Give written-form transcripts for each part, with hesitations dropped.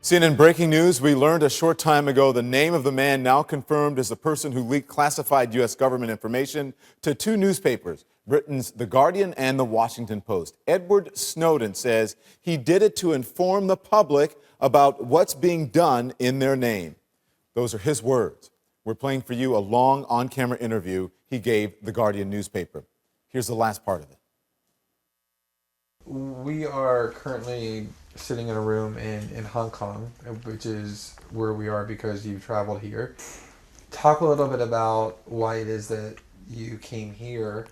CNN breaking news. We learned a short time ago the name of the man now confirmed as the person who leaked classified U.S. government information to two newspapers, Britain's The Guardian and The Washington Post. Edward Snowden says he did it to inform the public about what's being done in their name. Those are his words. We're playing for you a long on-camera interview he gave The Guardian newspaper. Here's the last part of it. We are currently sitting in a room in Hong Kong, which is where we are because you've traveled here. Talk a little bit about why it is that you came here,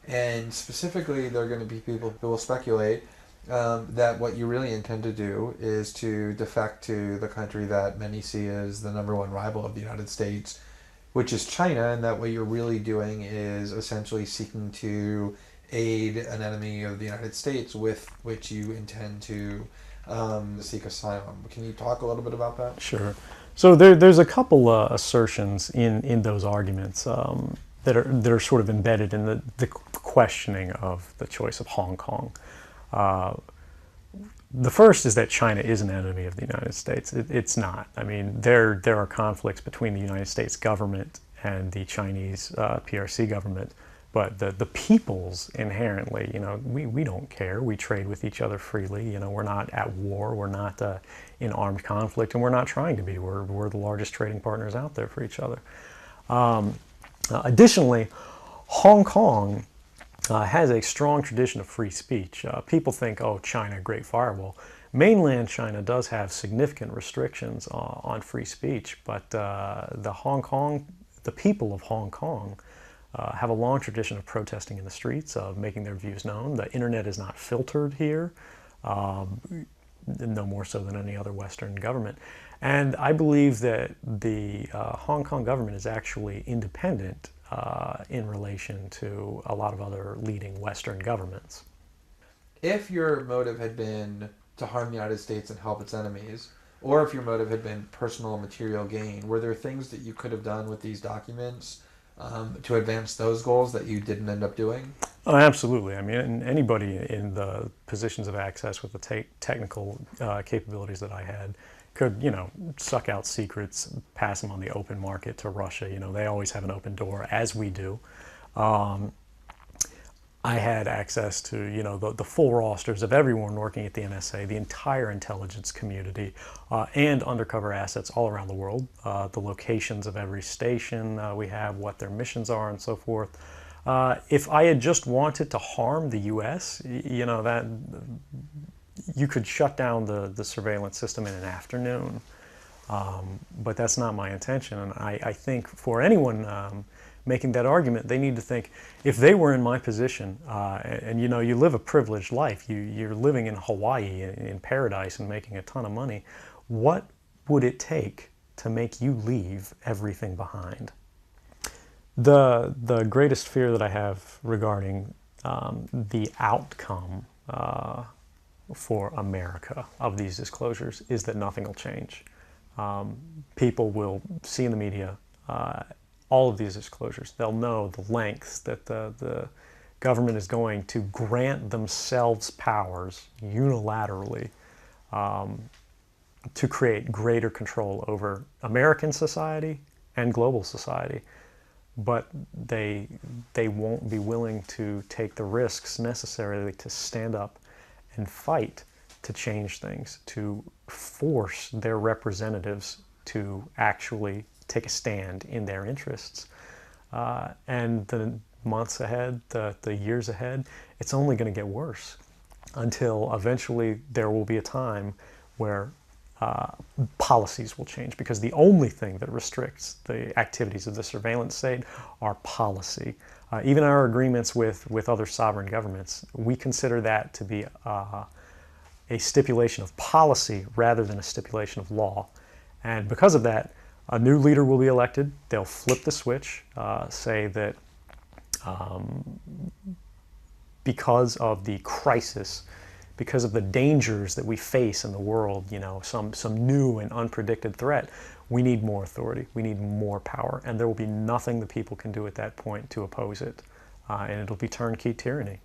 and specifically there are going to be people who will speculate that what you really intend to do is to defect to the country that many see as the number one rival of the United States, which is China, and that what you're really doing is essentially seeking to aid an enemy of the United States with which you intend to seek asylum. Can you talk a little bit about that? Sure. So there's a couple assertions in those arguments that are sort of embedded in the questioning of the choice of Hong Kong. The first is that China is an enemy of the United States. It's not. I mean, there are conflicts between the United States government and the Chinese PRC government. But the peoples inherently, we don't care. We trade with each other freely. We're not at war. We're not in armed conflict, and we're not trying to be. We're the largest trading partners out there for each other. Additionally, Hong Kong has a strong tradition of free speech. People think, oh, China, great firewall. Mainland China does have significant restrictions on free speech, but the people of Hong Kong have a long tradition of protesting in the streets, of making their views known. The internet is not filtered here, no more so than any other Western government. And I believe that the Hong Kong government is actually independent in relation to a lot of other leading Western governments. If your motive had been to harm the United States and help its enemies, or if your motive had been personal material gain, were there things that you could have done with these documents to advance those goals that you didn't end up doing? Oh, absolutely. I mean, anybody in the positions of access with the technical capabilities that I had could, suck out secrets, pass them on the open market to Russia. They always have an open door, as we do. I had access to, the full rosters of everyone working at the NSA, the entire intelligence community, and undercover assets all around the world, the locations of every station we have, what their missions are, and so forth. If I had just wanted to harm the U.S., that you could shut down the surveillance system in an afternoon. But that's not my intention, and I think for anyone making that argument, they need to think, if they were in my position, and you live a privileged life, you're living in Hawaii, in paradise, and making a ton of money, what would it take to make you leave everything behind? The greatest fear that I have regarding the outcome for America of these disclosures is that nothing will change. People will see in the media all of these disclosures. They'll know the lengths that the government is going to grant themselves powers unilaterally to create greater control over American society and global society. But they won't be willing to take the risks necessarily to stand up and fight to change things, to force their representatives to actually take a stand in their interests. And the months ahead, the years ahead, it's only going to get worse until eventually there will be a time where policies will change, because the only thing that restricts the activities of the surveillance state are policy. Even our agreements with other sovereign governments, we consider that to be a stipulation of policy rather than a stipulation of law. And because of that, a new leader will be elected. They'll flip the switch, say that because of the crisis, because of the dangers that we face in the world, some new and unpredicted threat, we need more authority, we need more power, and there will be nothing the people can do at that point to oppose it, and it'll be turnkey tyranny.